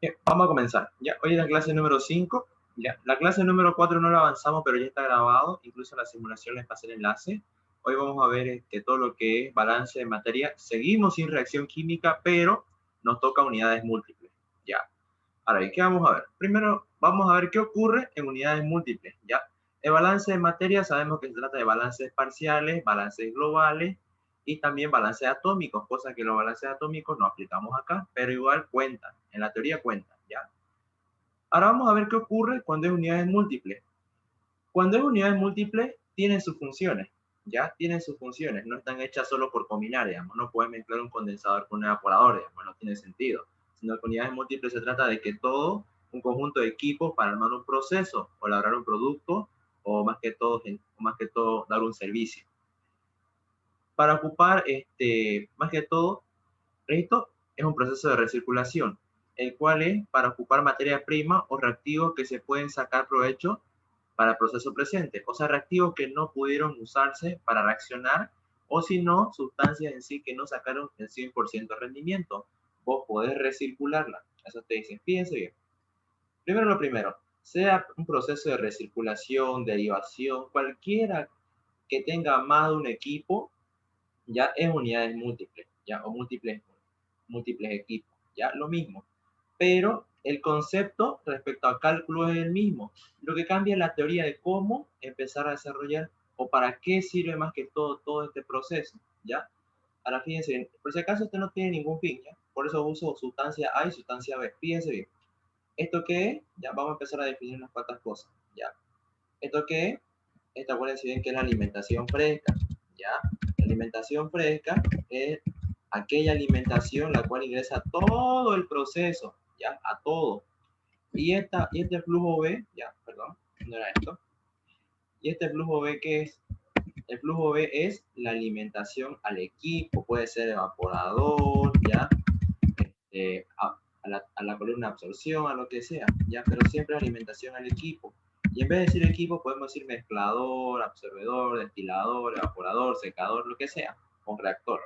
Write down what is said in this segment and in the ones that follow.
Bien, vamos a comenzar. Ya, hoy es la clase número 5. Ya, la clase número 4 no la avanzamos, pero ya está grabado. Incluso la simulación les pasé el enlace. Hoy vamos a ver todo lo que es balance de materia. Seguimos sin reacción química, pero nos toca unidades múltiples. Ya. Ahora, ¿y qué vamos a ver? Primero, vamos a ver qué ocurre en unidades múltiples. Ya. El balance de materia sabemos que se trata de balances parciales, balances globales y también balances atómicos, cosa que los balances atómicos no aplicamos acá, pero igual cuentan, en la teoría cuentan, ¿ya? Ahora vamos a ver qué ocurre cuando es unidades múltiples. Cuando es unidades múltiples, tienen sus funciones, ¿ya? Tienen sus funciones, no están hechas solo por combinar, digamos, no puedes mezclar un condensador con un evaporador, digamos, no tiene sentido, sino que unidades múltiples se trata de que todo, un conjunto de equipos para armar un proceso, o elaborar un producto, o más que todo dar un servicio. Para ocupar, más que todo, esto es un proceso de recirculación, el cual es para ocupar materia prima o reactivos que se pueden sacar provecho para el proceso presente, o sea, reactivos que no pudieron usarse para reaccionar, o si no, sustancias en sí que no sacaron el 100% de rendimiento. Vos podés recircularla. Eso te dicen, fíjense bien. Primero lo primero, sea un proceso de recirculación, derivación, cualquiera que tenga más de un equipo, ya es unidades múltiples, ya, o múltiples equipos, ya, lo mismo. Pero el concepto respecto al cálculo es el mismo. Lo que cambia es la teoría de cómo empezar a desarrollar o para qué sirve más que todo este proceso, ¿ya? Ahora fíjense bien, por si acaso este no tiene ningún fin, ¿ya? Por eso uso sustancia A y sustancia B. Fíjense bien. ¿Esto qué es? Ya vamos a empezar a definir unas cuantas cosas, ¿ya? ¿Esto qué es? Esta acuérdense bien que es la alimentación fresca, ¿ya? La alimentación fresca es aquella alimentación la cual ingresa todo el proceso, ¿ya? A todo. Y este flujo B, ya, perdón, no era esto. Y este flujo B, ¿qué es? El flujo B es la alimentación al equipo, puede ser evaporador, ¿ya? A la columna de absorción, a lo que sea, ¿ya? Pero siempre alimentación al equipo. Y en vez de decir equipo, podemos decir mezclador, absorbedor, destilador, evaporador, secador, lo que sea, con reactor,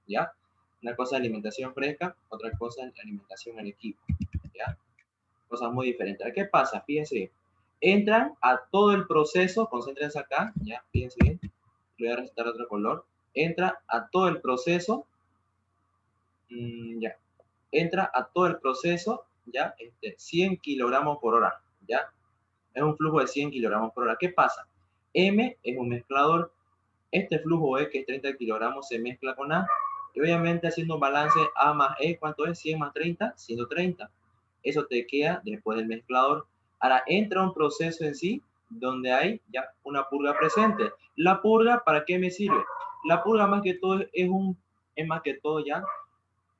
¿ya? Una cosa es alimentación fresca, otra cosa es alimentación al equipo, ¿ya? Cosas muy diferentes. ¿Qué pasa? Fíjense, entran a todo el proceso, concéntrense acá, ¿ya? Fíjense bien, le voy a recitar otro color. Entra a todo el proceso, ya, entra a todo el proceso, ¿ya? 100 kilogramos por hora, ¿ya? Es un flujo de 100 kilogramos por hora. ¿Qué pasa? M es un mezclador. Este flujo E, que es 30 kilogramos, se mezcla con A. Y obviamente haciendo un balance A más E, ¿cuánto es? 100 más 30, 130. Eso te queda después del mezclador. Ahora entra un proceso en sí donde hay ya una purga presente. La purga, ¿para qué me sirve? La purga más que todo es más que todo ya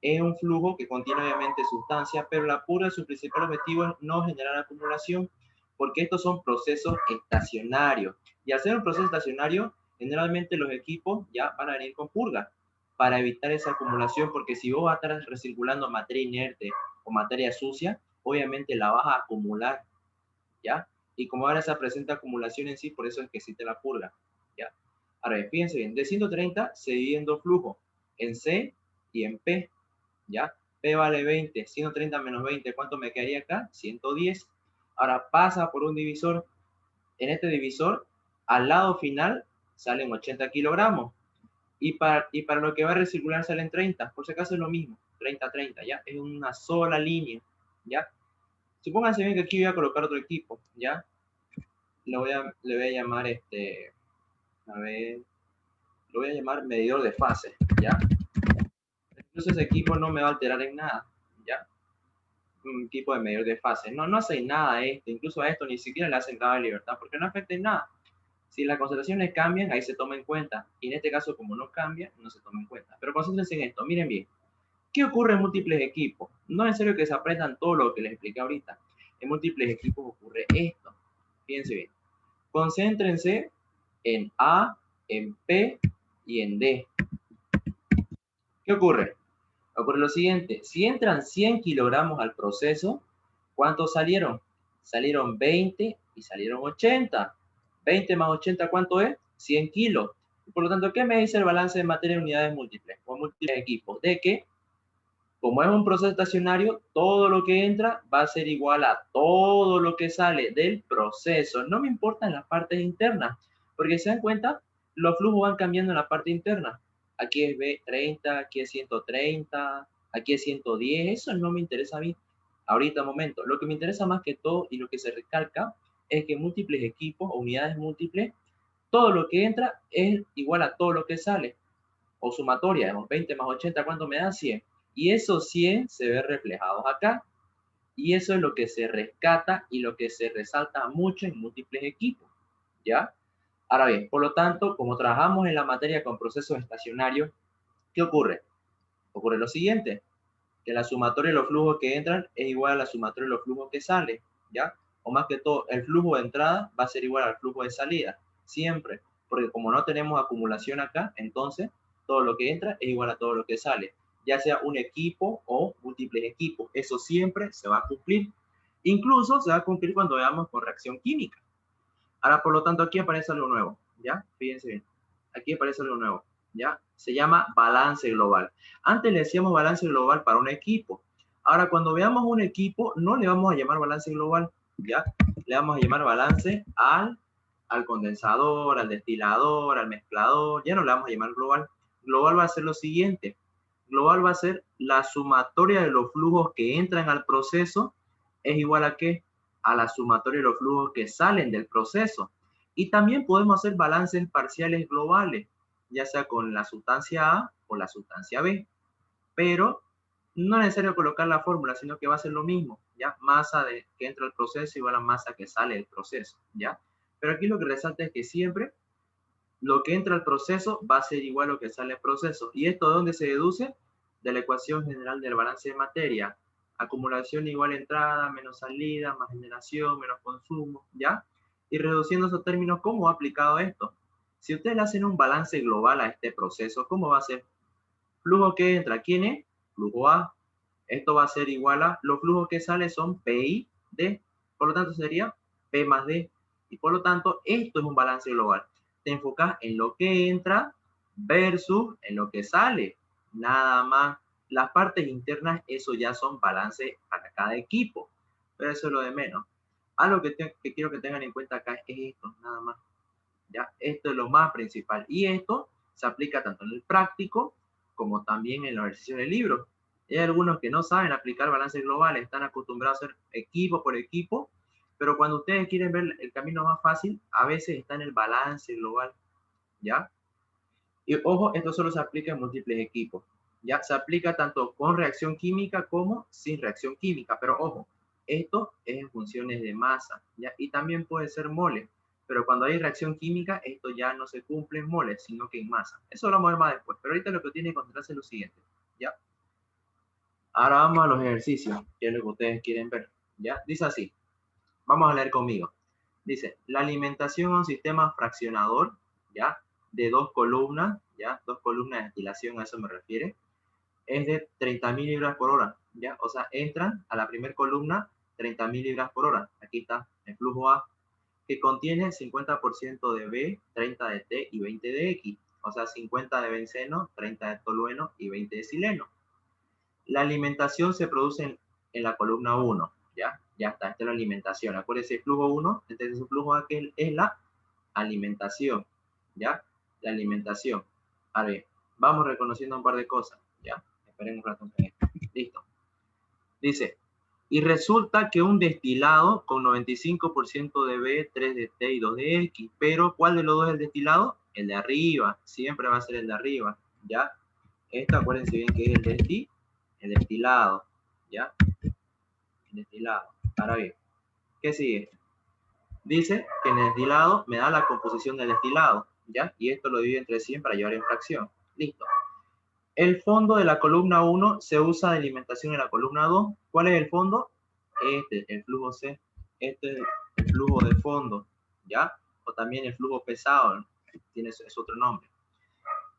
es un flujo que contiene obviamente sustancias, pero la purga, su principal objetivo es no generar acumulación, porque estos son procesos estacionarios. Y al ser un proceso estacionario, generalmente los equipos ya van a venir con purga para evitar esa acumulación, porque si vos vas a estar recirculando materia inerte o materia sucia, obviamente la vas a acumular, ¿ya? Y como ahora se presenta acumulación en sí, por eso es que existe la purga, ¿ya? Ahora, fíjense bien, de 130 se divide en dos flujos, en C y en P, ¿ya? P vale 20, 130 menos 20, ¿cuánto me quedaría acá? 110. Ahora pasa por un divisor. En este divisor, al lado final, salen 80 kilogramos. Y para lo que va a recircular salen 30. Por si acaso es lo mismo, 30, 30, ¿ya? Es una sola línea, ¿ya? Supónganse bien que aquí voy a colocar otro equipo, ¿ya? Le voy a llamar, a ver, lo voy a llamar medidor de fase, ¿ya? Incluso ese equipo no me va a alterar en nada, ¿ya? Un tipo de medidor de fase. No, no hace nada a esto, incluso a esto ni siquiera le hacen grado de libertad, porque no afecta en nada. Si las concentraciones cambian, ahí se toma en cuenta. Y en este caso, como no cambia, no se toma en cuenta. Pero concéntrense en esto, miren bien. ¿Qué ocurre en múltiples equipos? No es serio que se aprendan todo lo que les expliqué ahorita. En múltiples equipos ocurre esto. Fíjense bien. Concéntrense en A, en P y en D. ¿Qué ocurre? Ocurre lo siguiente, si entran 100 kilogramos al proceso, ¿cuántos salieron? Salieron 20 y salieron 80. 20 más 80, ¿cuánto es? 100 kilos. Por lo tanto, ¿qué me dice el balance de materia en unidades múltiples o múltiples equipos? De que como es un proceso estacionario, todo lo que entra va a ser igual a todo lo que sale del proceso. No me importan las partes internas, porque se dan cuenta, los flujos van cambiando en la parte interna. Aquí es B30, aquí es 130, aquí es 110. Eso no me interesa a mí ahorita, momento. Lo que me interesa más que todo y lo que se recalca es que múltiples equipos o unidades múltiples, todo lo que entra es igual a todo lo que sale. O sumatoria, digamos, 20 más 80, ¿cuánto me da? 100. Y esos 100 se ven reflejados acá. Y eso es lo que se rescata y lo que se resalta mucho en múltiples equipos, ¿ya? Ahora bien, por lo tanto, como trabajamos en la materia con procesos estacionarios, ¿qué ocurre? Ocurre lo siguiente, que la sumatoria de los flujos que entran es igual a la sumatoria de los flujos que salen, ¿ya? O más que todo, el flujo de entrada va a ser igual al flujo de salida, siempre, porque como no tenemos acumulación acá, entonces todo lo que entra es igual a todo lo que sale, ya sea un equipo o múltiples equipos, eso siempre se va a cumplir. Incluso se va a cumplir cuando veamos con reacción química. Ahora, por lo tanto, aquí aparece algo nuevo, ¿ya? Fíjense bien. Aquí aparece algo nuevo, ¿ya? Se llama balance global. Antes le decíamos balance global para un equipo. Ahora, cuando veamos un equipo, no le vamos a llamar balance global, ¿ya? Le vamos a llamar balance al condensador, al destilador, al mezclador. Ya no le vamos a llamar global. Global va a ser lo siguiente. Global va a ser la sumatoria de los flujos que entran al proceso es igual a ¿qué? A la sumatoria de los flujos que salen del proceso. Y también podemos hacer balances parciales globales, ya sea con la sustancia A o la sustancia B. Pero no es necesario colocar la fórmula, sino que va a ser lo mismo, ¿ya? Masa que entra al proceso igual a masa que sale del proceso, ¿ya? Pero aquí lo que resalta es que siempre lo que entra al proceso va a ser igual a lo que sale del proceso. ¿Y esto de dónde se deduce? De la ecuación general del balance de materia. Acumulación igual a entrada, menos salida, más generación, menos consumo, ¿ya? Y reduciendo esos términos, ¿cómo ha aplicado esto? Si ustedes le hacen un balance global a este proceso, ¿cómo va a ser? Flujo que entra, ¿quién es? Flujo A. Esto va a ser igual a, los flujos que salen son P y D. Por lo tanto, sería P más D. Y por lo tanto, esto es un balance global. Te enfocas en lo que entra versus en lo que sale. Nada más. Las partes internas, eso ya son balances para cada equipo. Pero eso es lo de menos. Algo que quiero que tengan en cuenta acá es esto, nada más. ¿Ya? Esto es lo más principal. Y esto se aplica tanto en el práctico como también en los ejercicios del libro. Hay algunos que no saben aplicar balances globales, están acostumbrados a hacer equipo por equipo, pero cuando ustedes quieren ver el camino más fácil, a veces está en el balance global, ¿ya? Y ojo, esto solo se aplica en múltiples equipos, ¿ya? Se aplica tanto con reacción química como sin reacción química, pero ojo, esto es en funciones de masa, ¿ya? Y también puede ser moles, pero cuando hay reacción química, esto ya no se cumple en moles, sino que en masa. Eso lo vamos a ver más después, pero ahorita lo que tiene que encontrarse es lo siguiente, ¿ya? Ahora vamos a los ejercicios, que es lo que ustedes quieren ver, ¿ya? Dice así, vamos a leer conmigo. Dice, la alimentación a un sistema fraccionador, ¿ya? De dos columnas, ¿ya? Dos columnas de destilación, a eso me refiere, es de 30.000 libras por hora, ¿ya? O sea, entran a la primera columna 30.000 libras por hora. Aquí está el flujo A, que contiene 50% de B, 30 de T y 20 de X. O sea, 50 de benceno, 30 de tolueno y 20 de sileno. La alimentación se produce en la columna 1, ¿ya? Ya está, esta es la alimentación. Acuérdense, flujo 1, entonces el flujo A que es la alimentación, ¿ya? La alimentación. A ver, vamos reconociendo un par de cosas, ¿ya? Esperen un rato. Listo. Dice, y resulta que un destilado con 95% de B, 3 de T y 2 de X, pero ¿cuál de los dos es el destilado? El de arriba, siempre va a ser el de arriba, ¿ya? Esto acuérdense bien que es el destilado, ¿ya? El destilado. Ahora bien, ¿qué sigue? Dice que en el destilado me da la composición del destilado, ¿ya? Y esto lo divido entre 100 para llevar en fracción. Listo. El fondo de la columna 1 se usa de alimentación en la columna 2. ¿Cuál es el fondo? Este, el flujo C. Este es el flujo de fondo, ¿ya? O también el flujo pesado, tiene es otro nombre.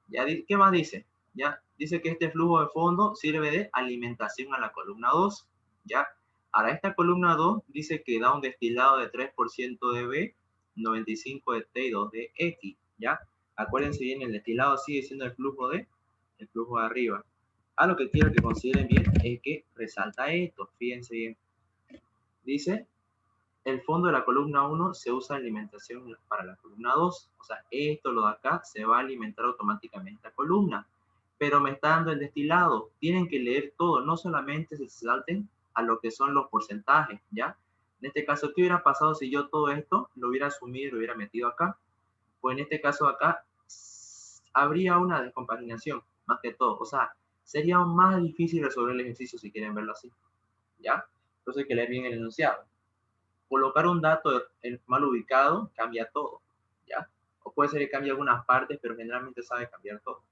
¿Ya? ¿Qué más dice? ¿Ya? Dice que este flujo de fondo sirve de alimentación a la columna 2, ¿ya? Ahora, esta columna 2 dice que da un destilado de 3% de B, 95 de T y 2 de X, ¿ya? Acuérdense bien, el destilado sigue siendo el flujo de arriba, A lo que quiero que consideren bien es que resalta esto, fíjense bien. Dice, el fondo de la columna 1 se usa en alimentación para la columna 2. O sea, esto, lo de acá, se va a alimentar automáticamente esta columna. Pero me está dando el destilado. Tienen que leer todo, no solamente se salten a lo que son los porcentajes, ¿ya? En este caso, ¿qué hubiera pasado si yo todo esto lo hubiera asumido y lo hubiera metido acá? Pues en este caso acá habría una descompaginación, más que todo. O sea, sería más difícil resolver el ejercicio si quieren verlo así, ¿ya? Entonces hay que leer bien el enunciado. Colocar un dato mal ubicado cambia todo, ¿ya? O puede ser que cambie algunas partes, pero generalmente sabe cambiar todo.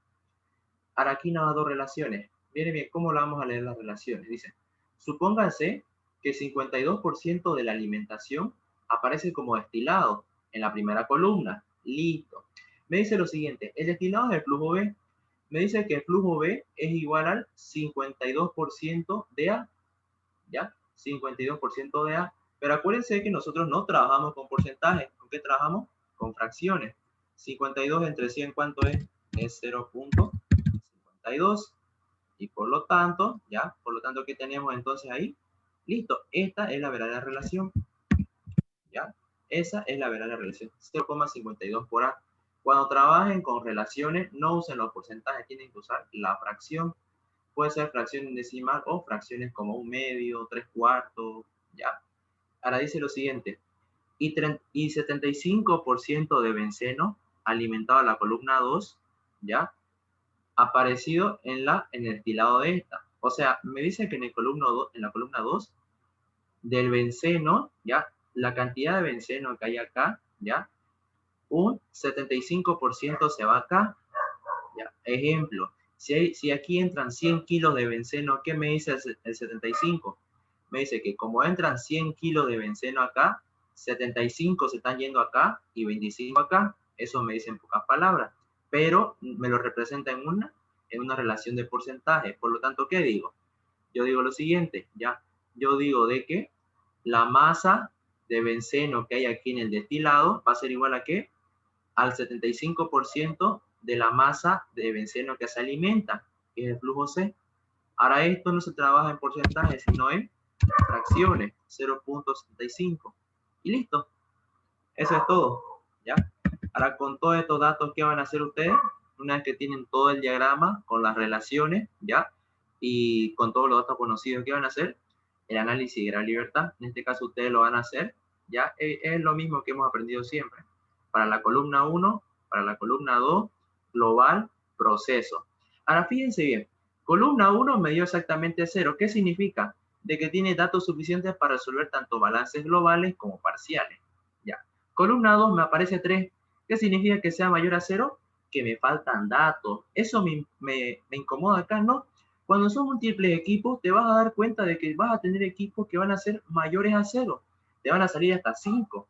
Ahora aquí nos da dos relaciones. Miren bien, ¿cómo lo vamos a leer las relaciones? Dice, supónganse que 52% de la alimentación aparece como destilado en la primera columna. Listo. Me dice lo siguiente, el destilado es el flujo B. Me dice que el flujo B es igual al 52% de A, ¿ya? 52% de A. Pero acuérdense que nosotros no trabajamos con porcentajes. ¿Con qué trabajamos? Con fracciones. 52 entre 100, ¿cuánto es? Es 0.52. Y por lo tanto, ¿ya? Por lo tanto, ¿qué tenemos entonces ahí? Listo. Esta es la verdadera relación, ¿ya? Esa es la verdadera relación. 0,52 por A. Cuando trabajen con relaciones, no usen los porcentajes. Tienen que usar la fracción. Puede ser fracción decimal o fracciones como 1/2, 3/4, ¿ya? Ahora dice lo siguiente, y 75% de benceno alimentado a la columna 2, ¿ya? Aparecido en el destilado de esta. O sea, me dice que en la columna 2 del benceno, ¿ya? La cantidad de benceno que hay acá, ¿ya? Un 75% se va acá, ¿ya? Ejemplo, si aquí entran 100 kilos de benceno, ¿qué me dice el 75? Me dice que como entran 100 kilos de benceno acá, 75 se están yendo acá y 25 acá. Eso me dice en pocas palabras. Pero me lo representa en una relación de porcentaje. Por lo tanto, ¿qué digo? Yo digo lo siguiente, ¿ya? Yo digo de que la masa de benceno que hay aquí en el destilado va a ser igual a ¿qué? Al 75% de la masa de benceno que se alimenta, que es el flujo C. Ahora esto no se trabaja en porcentajes, sino en fracciones, 0.75. Y listo, eso es todo, ¿ya? Ahora con todos estos datos, ¿qué van a hacer ustedes? Una vez que tienen todo el diagrama con las relaciones, ¿ya? Y con todos los datos conocidos, ¿qué van a hacer? El análisis de la libertad. En este caso ustedes lo van a hacer, ¿ya? Es lo mismo que hemos aprendido siempre. Para la columna 1, para la columna 2, global, proceso. Ahora fíjense bien, columna 1 me dio exactamente 0. ¿Qué significa? De que tiene datos suficientes para resolver tanto balances globales como parciales. Ya. Columna 2 me aparece 3. ¿Qué significa que sea mayor a 0? Que me faltan datos. Eso me incomoda acá, ¿no? Cuando son múltiples equipos, te vas a dar cuenta de que vas a tener equipos que van a ser mayores a 0. Te van a salir hasta 5.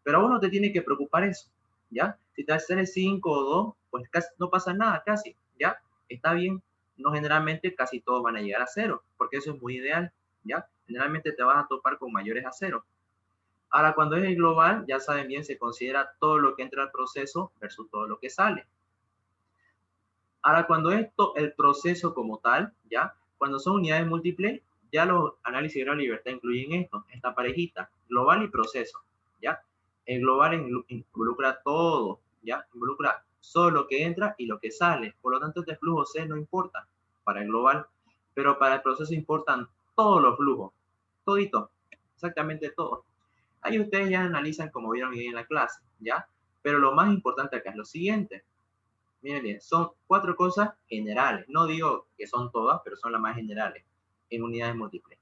Pero a vos no te tiene que preocupar eso, ¿ya? Si te sale 5 o 2, pues casi, no pasa nada, casi, ¿ya? Está bien. No, generalmente casi todos van a llegar a 0, porque eso es muy ideal, ¿ya? Generalmente te vas a topar con mayores a 0. Ahora, cuando es el global, ya saben bien, se considera todo lo que entra al proceso versus todo lo que sale. Ahora, cuando es el proceso como tal, ¿ya? Cuando son unidades múltiples, ya los análisis de la libertad incluyen esto, esta parejita, global y proceso, ¿ya? El global involucra todo, ¿ya? Involucra solo lo que entra y lo que sale. Por lo tanto, este flujo C no importa para el global, pero para el proceso importan todos los flujos, todito, exactamente todo. Ahí ustedes ya analizan como vieron bien en la clase, ¿ya? Pero lo más importante acá es lo siguiente. Miren bien, son 4 cosas generales. No digo que son todas, pero son las más generales en unidades múltiples.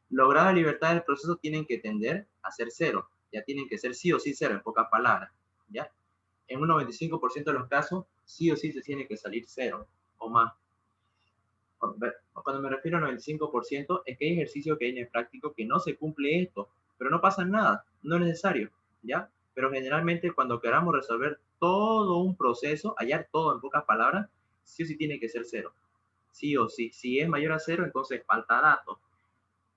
Lograr la libertad del proceso tienen que tender a ser 0. Ya tienen que ser sí o sí 0, en pocas palabras, ¿ya? En un 95% de los casos, sí o sí se tiene que salir 0 o más. Cuando me refiero al 95%, es que hay ejercicios que hay en el práctico que no se cumple esto, pero no pasa nada, no es necesario, ¿ya? Pero generalmente cuando queramos resolver todo un proceso, hallar todo en pocas palabras, sí o sí tiene que ser 0. Sí o sí. Si es mayor a 0, entonces falta datos.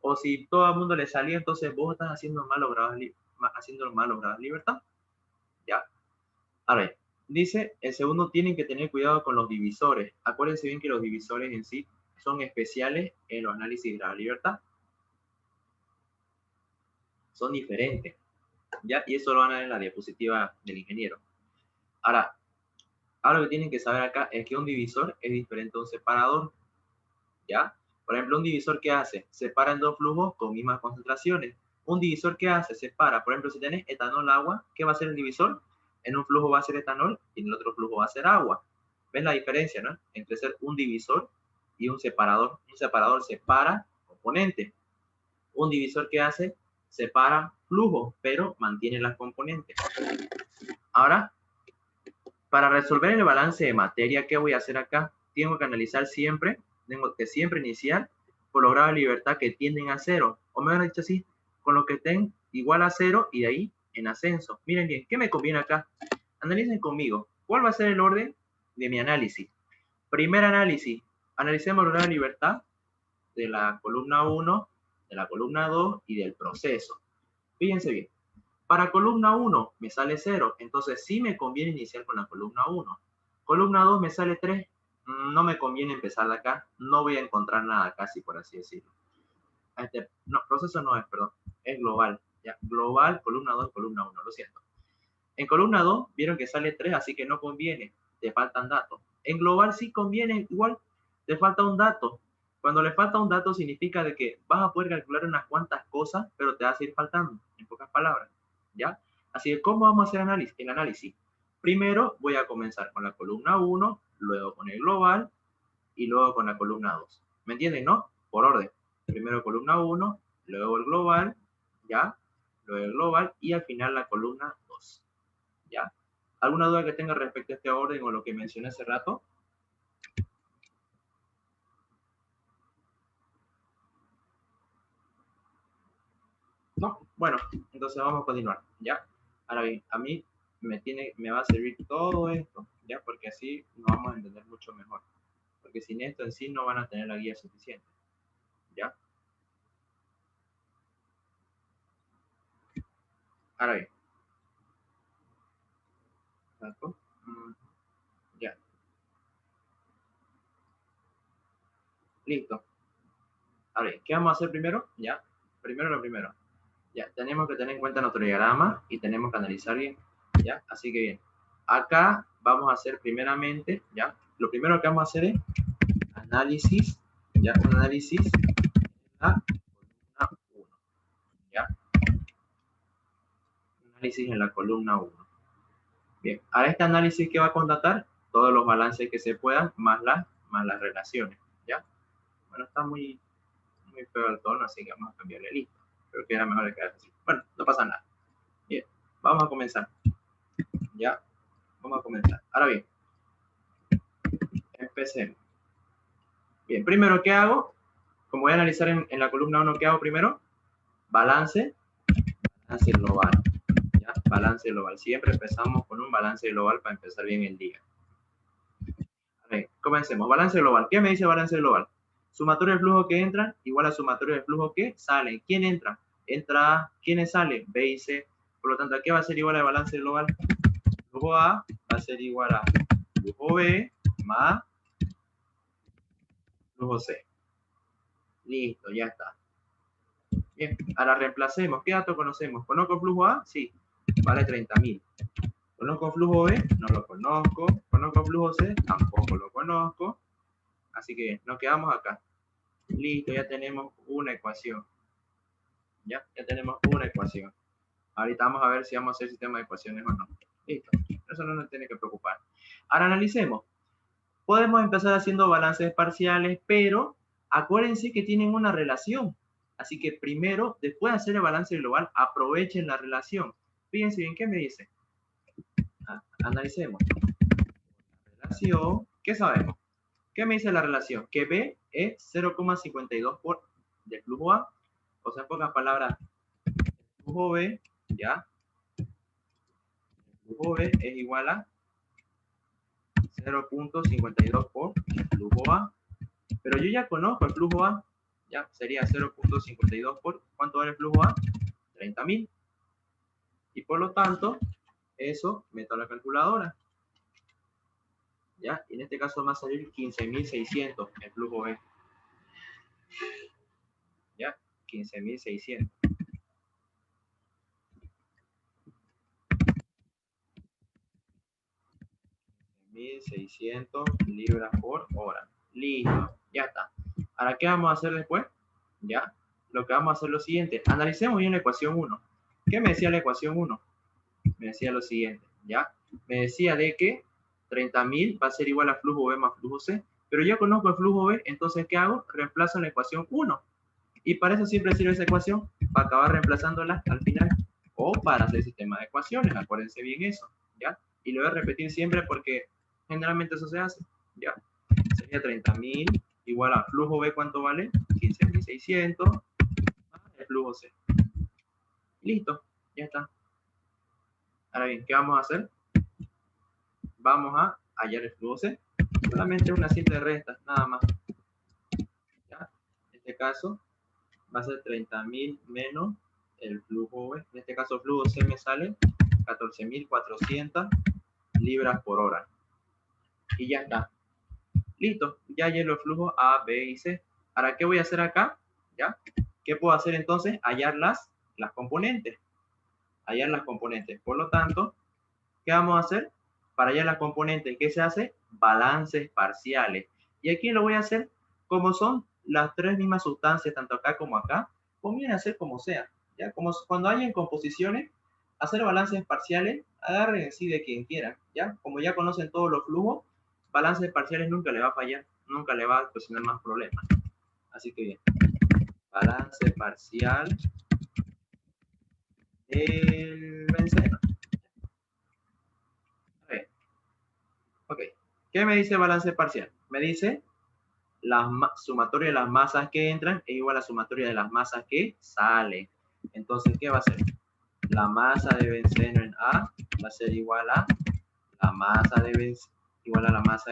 O si todo el mundo le salía, entonces vos estás haciendo mal lograda libertad, ¿ya? A ver, dice, el segundo, tienen que tener cuidado con los divisores. Acuérdense bien que los divisores en sí son especiales en los análisis de la libertad. Son diferentes, ¿ya? Y eso lo van a ver en la diapositiva del ingeniero. Ahora lo que tienen que saber acá es que un divisor es diferente a un separador, ¿ya? Por ejemplo, un divisor, ¿qué hace? Separa en dos flujos con mismas concentraciones. Un divisor, ¿qué hace? Separa, por ejemplo, si tenés etanol, agua, ¿qué va a hacer el divisor? En un flujo va a ser etanol y en el otro flujo va a ser agua. ¿Ves la diferencia, no? Entre ser un divisor y un separador. Un separador separa componentes. Un divisor, ¿qué hace? Separa flujos, pero mantiene las componentes. Ahora, para resolver el balance de materia, ¿qué voy a hacer acá? Tengo que analizar siempre, tengo que siempre iniciar por los grados de libertad que tienden a cero. O mejor dicho así, con lo que estén igual a cero y de ahí en ascenso. Miren bien, ¿qué me conviene acá? Analicen conmigo. ¿Cuál va a ser el orden de mi análisis? Primer análisis. Analicemos los grados de libertad de la columna 1, de la columna 2 y del proceso. Fíjense bien. Para columna 1 me sale 0, entonces sí me conviene iniciar con la columna 1. Columna 2 me sale 3, no me conviene empezar de acá, no voy a encontrar nada casi, por así decirlo. No, proceso no es, perdón, es global. Ya, global, columna 2, columna 1, lo siento. En columna 2 vieron que sale 3, así que no conviene, te faltan datos. En global sí conviene, igual, te falta un dato. Cuando le falta un dato significa de que vas a poder calcular unas cuantas cosas, pero te vas a ir faltando, en pocas palabras. ¿Ya? Así que, ¿cómo vamos a hacer el análisis? Primero voy a comenzar con la columna 1, luego con el global y luego con la columna 2. ¿Me entienden, no? Por orden. Primero columna 1, luego el global, ¿ya? Luego el global y al final la columna 2. ¿Ya? ¿Alguna duda que tenga respecto a este orden o lo que mencioné hace rato? No, bueno, entonces vamos a continuar, ¿ya? Ahora bien, a mí me va a servir todo esto, ¿ya? Porque así nos vamos a entender mucho mejor. Porque sin esto en sí no van a tener la guía suficiente, ¿ya? Ahora bien, ya, listo. Ahora bien, ¿qué vamos a hacer primero? Ya, primero lo primero. Ya, tenemos que tener en cuenta nuestro diagrama y tenemos que analizar bien, ¿ya? Así que bien, acá vamos a hacer primeramente, ¿ya? Lo primero que vamos a hacer es análisis, ¿ya? Un análisis de la columna 1, ¿ya? Un análisis en la columna 1. Bien, ahora este análisis que va a constatar todos los balances que se puedan, más las relaciones, ¿ya? Bueno, está muy feo el tono, así que vamos a cambiarle listo. Creo que era mejor quedar así. Bueno, no pasa nada. Bien, vamos a comenzar. Ya, vamos a comenzar. Ahora bien, empecemos. Bien, primero, ¿qué hago? Como voy a analizar en la columna 1, ¿qué hago primero? Balance global. ¿Ya? Balance global. Siempre empezamos con un balance global para empezar bien el día. A ver, comencemos. Balance global. ¿Qué me dice balance global? Sumatorio de flujo que entran igual a sumatorio de flujo que salen. ¿Quién entra? Entra A. ¿Quiénes salen? B y C. Por lo tanto, ¿qué va a ser igual al balance global? Flujo A va a ser igual a flujo B más flujo C. Listo, ya está. Bien, ahora reemplacemos. ¿Qué dato conocemos? ¿Conozco flujo A? Sí, vale 30.000. ¿Conozco flujo B? No lo conozco. ¿Conozco flujo C? Tampoco lo conozco. Así que nos quedamos acá. Listo, ya tenemos una ecuación. Ya tenemos una ecuación. Ahorita vamos a ver si vamos a hacer sistema de ecuaciones o no. Listo, eso no nos tiene que preocupar. Ahora analicemos. Podemos empezar haciendo balances parciales, pero acuérdense que tienen una relación. Así que primero, después de hacer el balance global, aprovechen la relación. Fíjense bien, ¿qué me dice? Analicemos. Relación, ¿qué sabemos? ¿Qué me dice la relación? Que B es 0,52 por del flujo A. O sea, en pocas palabras, el flujo B, ¿ya? El flujo B es igual a 0,52 por el flujo A. Pero yo ya conozco el flujo A, ya sería 0,52 por, ¿cuánto vale el flujo A? 30.000. Y por lo tanto, eso meto a la calculadora. ¿Ya? Y en este caso va a salir 15.600 el flujo B. Ya, 15.600. 1.600 libras por hora. Listo, ya está. Ahora, ¿qué vamos a hacer después? Ya, lo que vamos a hacer es lo siguiente. Analicemos bien la ecuación 1. ¿Qué me decía la ecuación 1? Me decía lo siguiente, ¿ya? Me decía de que 30.000 va a ser igual a flujo B más flujo C. Pero ya conozco el flujo B, entonces, ¿qué hago? Reemplazo en la ecuación 1. Y para eso siempre sirve esa ecuación, para acabar reemplazándola al final. O para hacer sistema de ecuaciones, acuérdense bien eso, ¿ya? Y lo voy a repetir siempre porque generalmente eso se hace, ¿ya? Sería 30.000 igual a flujo B, ¿cuánto vale? 15.600 más el flujo C. Listo, ya está. Ahora bien, ¿qué vamos a hacer? Vamos a hallar el flujo C. Solamente una simple resta, nada más. ¿Ya? En este caso va a ser 30.000 menos el flujo B. En este caso, el flujo C me sale 14.400 libras por hora. Y ya está. Listo, ya hallé los flujos A, B y C. Ahora, ¿qué voy a hacer acá? ¿Ya? ¿Qué puedo hacer entonces? Hallar las componentes. Hallar las componentes. Por lo tanto, ¿qué vamos a hacer? Para hallar las componentes, ¿qué se hace? Balances parciales. Y aquí lo voy a hacer como son las tres mismas sustancias, tanto acá como acá, conviene hacer como sea. ¿Ya? Como cuando hayan composiciones, hacer balances parciales, agarren en sí de quien quiera. ¿Ya? Como ya conocen todos los flujos, balances parciales nunca le va a fallar, nunca le va a ocasionar más problemas. Así que bien, balance parcial del benceno. A ver. Ok, ¿qué me dice balance parcial? Me dice la sumatoria de las masas que entran es igual a la sumatoria de las masas que salen. Entonces, ¿qué va a ser? La masa de benceno en A va a ser igual a la masa de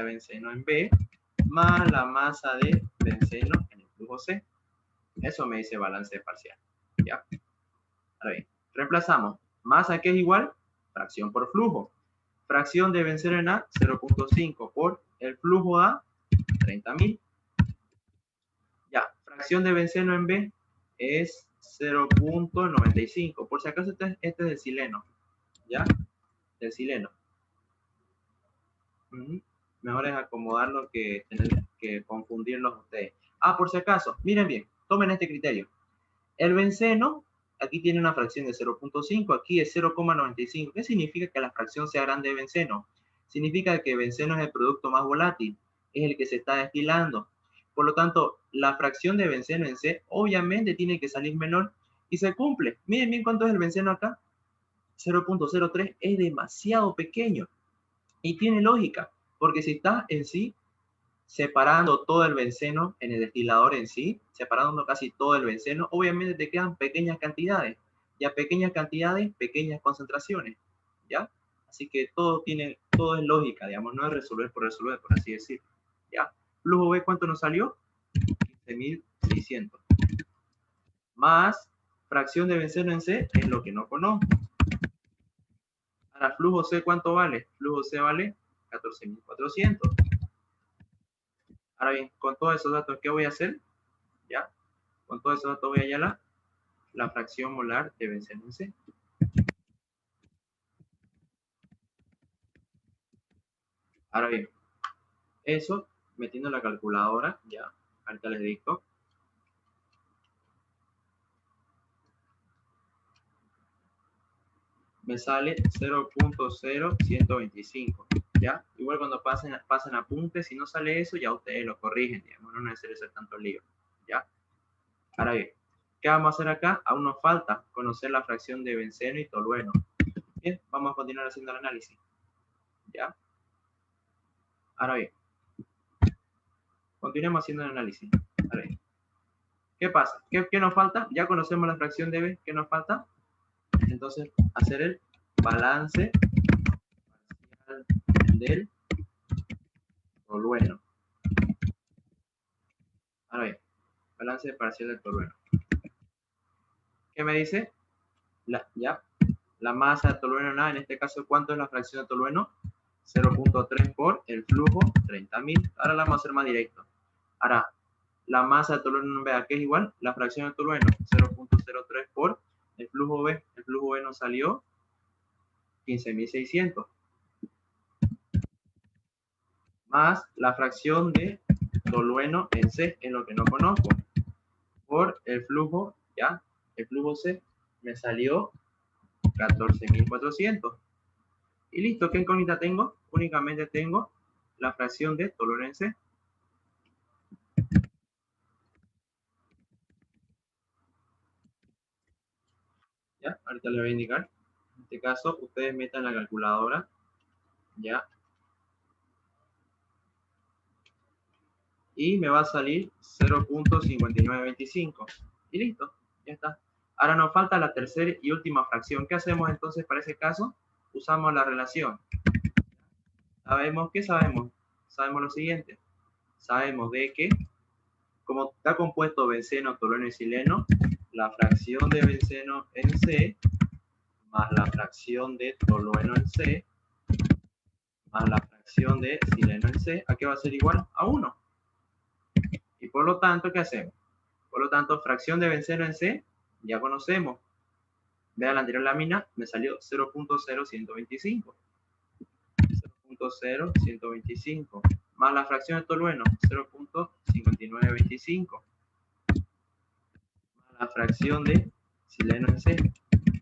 benceno en B más la masa de benceno en el flujo C. Eso me dice balance parcial. ¿Ya? Ahora bien, reemplazamos. Masa que es igual, fracción por flujo. Fracción de benceno en A, 0.5 por el flujo A, 30.000. Ya, fracción de benceno en B es 0.95. Por si acaso este es del sileno. ¿Ya? Del sileno. Mejor es acomodarlo que tener que confundirlos ustedes. Ah, por si acaso, miren bien, tomen este criterio. El benceno, aquí tiene una fracción de 0.5, aquí es 0.95. ¿Qué significa que la fracción sea grande de benceno? Significa que benceno es el producto más volátil, es el que se está destilando. Por lo tanto, la fracción de benceno en C obviamente tiene que salir menor y se cumple. Miren bien cuánto es el benceno acá. 0.03 es demasiado pequeño y tiene lógica, porque si está en sí separando todo el benceno en el destilador en sí, separando casi todo el benceno, obviamente te quedan pequeñas cantidades, y a pequeñas cantidades, pequeñas concentraciones, ¿ya? Así que todo es lógica, digamos, no es resolver, por así decirlo, ¿ya? Flujo B, ¿cuánto nos salió? 15.600. Más fracción de benceno en C es lo que no conozco. Ahora, flujo C, ¿cuánto vale? Flujo C vale 14.400. Ahora bien, con todos esos datos, ¿qué voy a hacer? ¿Ya? Con todos esos datos voy a hallar la fracción molar de benceno en C. Ahora bien, eso metiendo la calculadora, ya, ahorita les dicto. Me sale 0.0125, ¿ya? Igual cuando pasen apuntes, si no sale eso, ya ustedes lo corrigen, digamos, no es necesario hacer tanto lío, ¿ya? Ahora bien, ¿qué vamos a hacer acá? Aún nos falta conocer la fracción de benceno y tolueno. Bien, vamos a continuar haciendo el análisis, ¿ya? Ahora bien, continuemos haciendo el análisis. Ahora bien, ¿qué pasa? ¿Qué nos falta? Ya conocemos la fracción de B, ¿qué nos falta? Entonces, hacer el balance parcial del tolueno. Ahora bien, balance parcial del tolueno. ¿Qué me dice? La masa de tolueno nada, en este caso, ¿cuánto es la fracción de tolueno? 0.3 por el flujo, 30.000. Ahora la vamos a hacer más directo. Ahora, la masa de tolueno en B, ¿a qué es igual? La fracción de tolueno, 0.03 por el flujo B. El flujo B nos salió 15.600. Más la fracción de tolueno en C, es lo que no conozco, por el flujo, ¿ya? El flujo C me salió 14.400. Y listo, ¿qué incógnita tengo? Únicamente tengo la fracción de tolueno en C. ¿Ya? Ahorita les voy a indicar. En este caso, ustedes metan la calculadora, ¿ya? Y me va a salir 0.5925. Y listo, ya está. Ahora nos falta la tercera y última fracción. ¿Qué hacemos entonces para ese caso? Usamos la relación. ¿Sabemos qué sabemos? Sabemos lo siguiente. Sabemos de que, como está compuesto benceno, tolueno y sileno, la fracción de benceno en C más la fracción de tolueno en C más la fracción de sileno en C, ¿a qué va a ser igual? A 1. Y por lo tanto, ¿qué hacemos? Por lo tanto, fracción de benceno en C, ya conocemos. Vean la anterior lámina, me salió 0.0125. 0.0125. Más la fracción de tolueno, 0.5925. Más la fracción de sileno en C.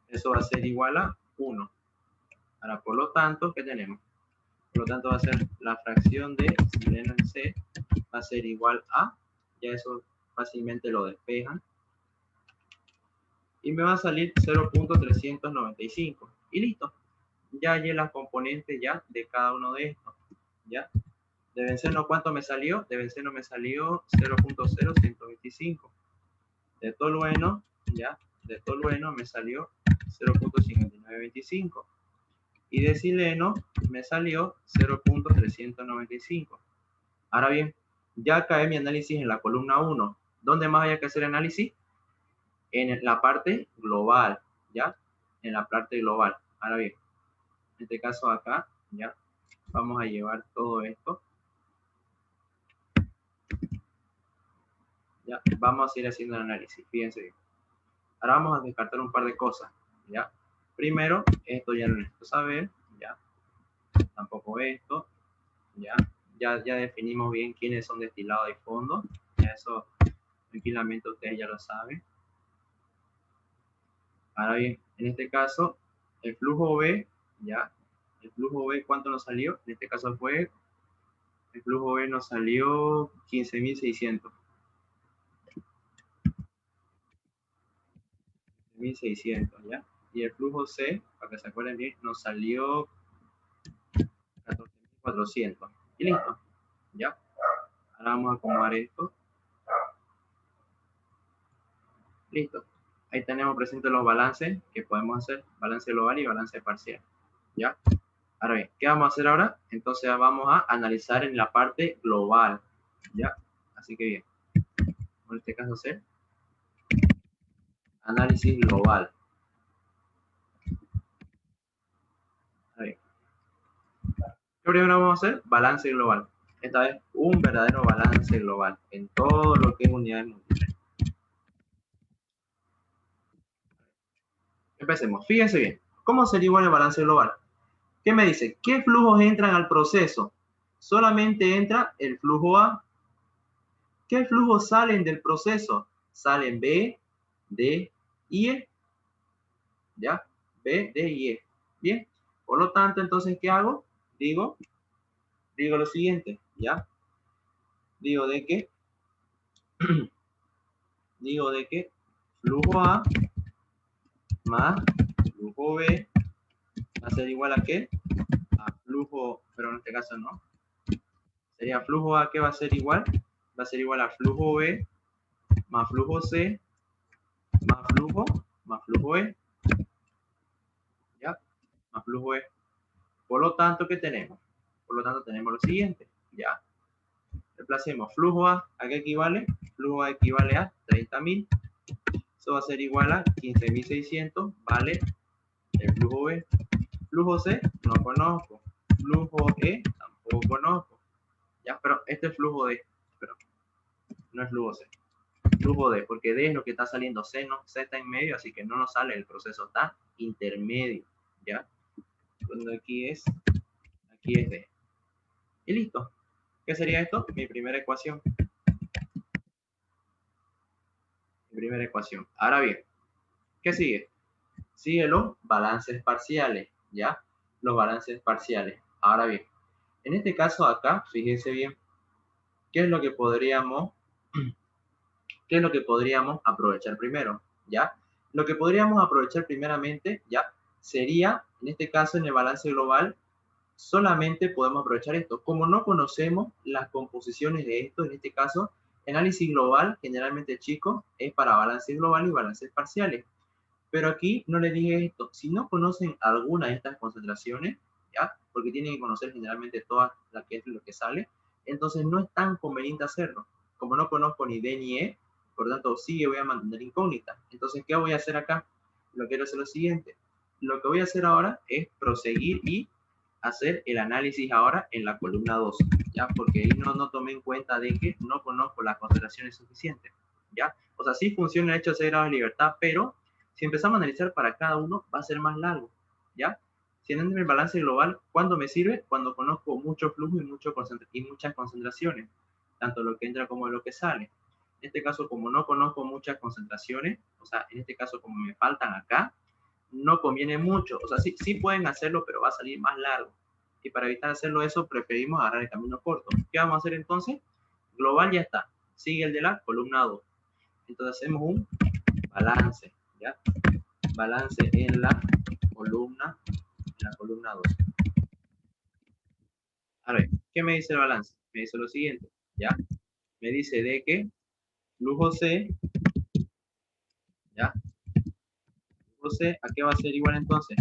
Eso va a ser igual a 1. Ahora, por lo tanto, ¿qué tenemos? Por lo tanto, va a ser la fracción de sileno en C va a ser igual a, ya eso fácilmente lo despejan, y me va a salir 0.395. Y listo. Ya hallé las componentes ya de cada uno de estos. ¿Ya? De benceno, ¿cuánto me salió? De benceno me salió 0.0125. De tolueno, ¿ya? De tolueno me salió 0.5925. Y de sileno me salió 0.395. Ahora bien, ya acabé mi análisis en la columna 1. ¿Dónde más hay que hacer análisis? En la parte global, ¿ya? En la parte global. Ahora bien, en este caso acá, ¿ya? Vamos a llevar todo esto. ¿Ya? Vamos a seguir haciendo el análisis, fíjense bien. Ahora vamos a descartar un par de cosas, ¿ya? Primero, esto ya no necesito saber, ¿ya? Tampoco esto, ¿ya? Ya definimos bien quiénes son destilados y fondo, ya eso tranquilamente ustedes ya lo saben. Ahora bien, en este caso, el flujo B, ¿ya? El flujo B, ¿cuánto nos salió? En este caso fue, el flujo B nos salió 15.600. 1.600, ¿ya? Y el flujo C, para que se acuerden bien, nos salió 14.400. Y listo, ¿ya? Ahora vamos a acomodar esto. Listo. Ahí tenemos presentes los balances que podemos hacer, balance global y balance parcial, ¿ya? Ahora bien, ¿qué vamos a hacer ahora? Entonces vamos a analizar en la parte global, ¿ya? Así que bien, en este caso hacer análisis global. A ver. ¿Qué primero vamos a hacer? Balance global. Esta vez un verdadero balance global en todo lo que es unidades múltiples. Empecemos. Fíjense bien. ¿Cómo sería igual el balance global? ¿Qué me dice? ¿Qué flujos entran al proceso? Solamente entra el flujo A. ¿Qué flujos salen del proceso? Salen B, D y E. ¿Ya? B, D y E. Bien. Por lo tanto, entonces, ¿qué hago? Digo lo siguiente, ¿ya? Digo de que flujo A más flujo B va a ser igual a qué? A flujo, pero en este caso no. Sería flujo A que va a ser igual a flujo B más flujo C más flujo E. ¿Ya? Más flujo E. Por lo tanto, ¿qué tenemos? Por lo tanto, tenemos lo siguiente, ¿ya? Reemplacemos flujo A, ¿a qué equivale? Flujo A equivale a 30.000. Eso va a ser igual a 15.600, ¿vale? El flujo B. Flujo C, no conozco. Flujo E, tampoco conozco. Ya, pero este es flujo D. Pero No es flujo C. Flujo D, porque D es lo que está saliendo, C no, C está en medio, así que no nos sale, el proceso está intermedio, ¿ya? Cuando aquí es D. Y listo. ¿Qué sería esto? Mi primera ecuación. Ahora bien, ¿qué sigue? Sigue los balances parciales, ¿ya? Los balances parciales. Ahora bien, en este caso acá, fíjense bien, ¿qué es lo que podríamos aprovechar primero? ¿Ya? Lo que podríamos aprovechar primeramente, ¿ya? Sería, en este caso, en el balance global, solamente podemos aprovechar esto. Como no conocemos las composiciones de esto, en este caso, análisis global, generalmente, chicos, es para balance global y balances parciales. Pero aquí no les dije esto. Si no conocen alguna de estas concentraciones, ¿ya? Porque tienen que conocer generalmente todas las que es lo que sale, entonces no es tan conveniente hacerlo. Como no conozco ni D ni E, por lo tanto sí voy a mantener incógnita. Entonces, ¿qué voy a hacer acá? Lo quiero hacer lo siguiente. Lo que voy a hacer ahora es proseguir y hacer el análisis ahora en la columna 2, ¿ya? Porque ahí no tomé en cuenta de que no conozco las concentraciones suficientes, ¿ya? O sea, sí funciona el hecho de 6 grados de libertad, pero si empezamos a analizar para cada uno, va a ser más largo, ¿ya? Si en el balance global, ¿cuándo me sirve? Cuando conozco mucho flujo y muchas concentraciones, tanto lo que entra como lo que sale. En este caso, como no conozco muchas concentraciones, o sea, en este caso, como me faltan acá, no conviene mucho. O sea, sí pueden hacerlo, pero va a salir más largo. Y para evitar hacerlo eso, preferimos agarrar el camino corto. ¿Qué vamos a hacer entonces? Global ya está. Sigue el de la columna 2. Entonces hacemos un balance, ¿ya? Balance en la columna 2. A ver, ¿qué me dice el balance? Me dice lo siguiente, ¿ya? Me dice de que flujo C, ¿ya? Flujo C, ¿a qué va a ser igual entonces?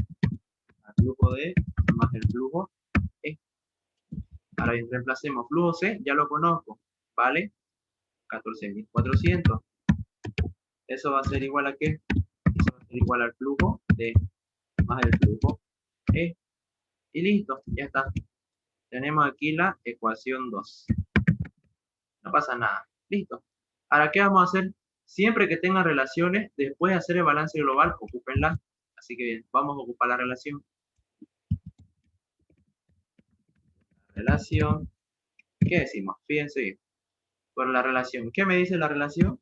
Al flujo D más el flujo E. Ahora bien, reemplacemos flujo C, ya lo conozco, ¿vale? 14.400. Eso va a ser igual a ¿qué? Eso va a ser igual al flujo D más el flujo E. Y listo, ya está. Tenemos aquí la ecuación 2. No pasa nada. Listo. Ahora, ¿qué vamos a hacer? Siempre que tengan relaciones, después de hacer el balance global, ocúpenla. Así que bien, vamos a ocupar la relación. Relación. ¿Qué decimos? Fíjense bien. Por la relación. ¿Qué me dice la relación?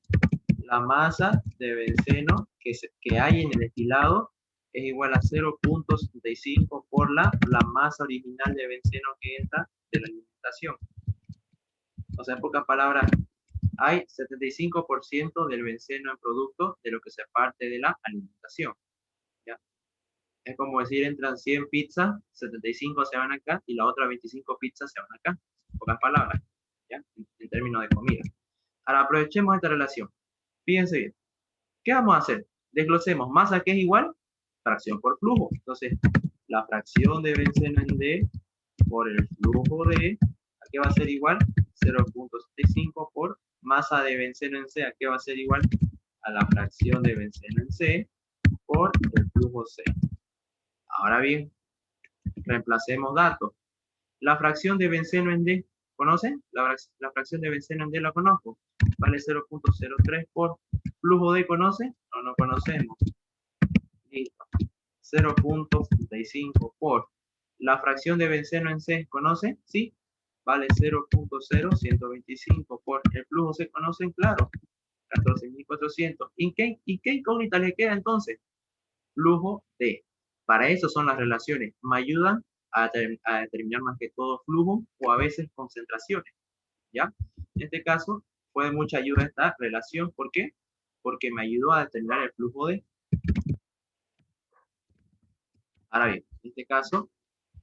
La masa de benceno que hay en el destilado es igual a 0.75 por la masa original de benceno que entra de la alimentación. O sea, en pocas palabras, hay 75% del benceno en producto de lo que se parte de la alimentación. ¿Ya? Es como decir, entran 100 pizzas, 75 se van acá y las otras 25 pizzas se van acá. En pocas palabras, ¿ya? En términos de comida. Ahora aprovechemos esta relación. Fíjense bien. ¿Qué vamos a hacer? Desglosemos masa que es igual, fracción por flujo. Entonces, la fracción de benceno en D por el flujo de, ¿a qué va a ser igual? 0.75 por masa de benceno en C, ¿a qué va a ser igual? A la fracción de benceno en C por el flujo C. Ahora bien, reemplacemos datos. La fracción de benceno en D, ¿conocen? La fracción de benceno en D la conozco. Vale 0.03 por flujo D, ¿conocen? No conocemos. Listo. 0.35 por la fracción de benceno en C, ¿conocen? Sí. Vale 0.0125 por el flujo C, ¿conocen? Claro. 14.400. ¿Y qué incógnita le queda entonces? Flujo D. Para eso son las relaciones. Me ayudan a determinar más que todo flujo o a veces concentraciones. ¿Ya? En este caso fue de mucha ayuda esta relación. ¿Por qué? Porque me ayudó a determinar el flujo D. Ahora bien, en este caso,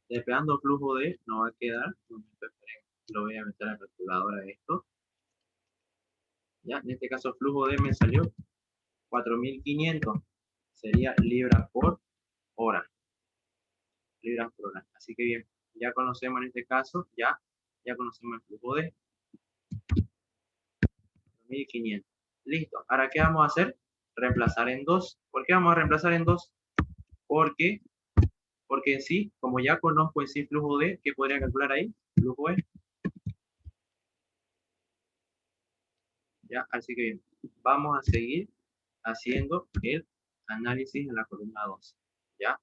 despegando flujo D, no va a quedar, lo voy a meter a la calculadora de esto. ¿Ya? En este caso, flujo D me salió 4.500. Sería libras por hora. Libras por hora. Así que bien, ya conocemos en este caso, ya conocemos el flujo D. 4.500. Listo. Ahora, ¿qué vamos a hacer? Reemplazar en 2. ¿Por qué vamos a reemplazar en 2? Porque en sí, como ya conozco en sí flujo D, ¿qué podría calcular ahí? Flujo E. ¿Ya? Así que vamos a seguir haciendo el análisis en la columna 2. ¿Ya?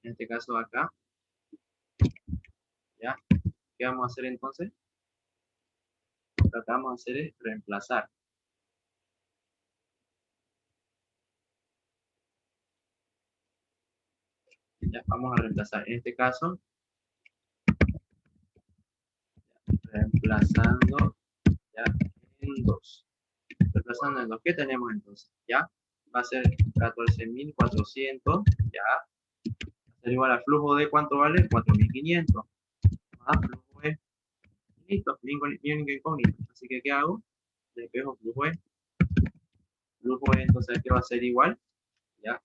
En este caso acá, ¿ya? ¿Qué vamos a hacer entonces? Lo que vamos a hacer es reemplazar. ¿Ya? Vamos a reemplazar. En este caso, reemplazando, ¿ya? En 2. Reemplazando en 2. ¿Qué tenemos entonces? ¿Ya? Va a ser 14.400, ¿ya? Va a ser igual al flujo de ¿cuánto vale? 4.500. Más flujo E. Listo, mi única incógnita. Así que, ¿qué hago? Despejo flujo E. Flujo E, entonces, ¿qué va a ser igual? ¿Ya?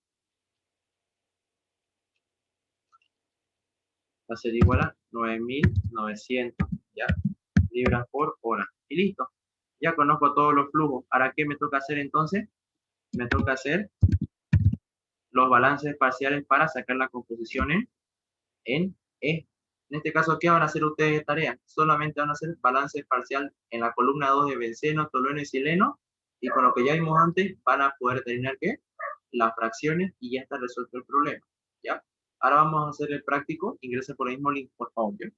Va a ser igual a 9.900, ¿ya? Libras por hora. Y listo. Ya conozco todos los flujos. Ahora, ¿qué me toca hacer entonces? Me toca hacer los balances parciales para sacar las composiciones en E. En este caso, ¿qué van a hacer ustedes de tarea? Solamente van a hacer balance parcial en la columna 2 de benceno, tolueno y sileno, y con lo que ya vimos antes, van a poder determinar ¿qué? Las fracciones y ya está resuelto el problema, ¿ya? Ahora vamos a hacer el práctico. Ingrese por el mismo link, por favor, ¿ya?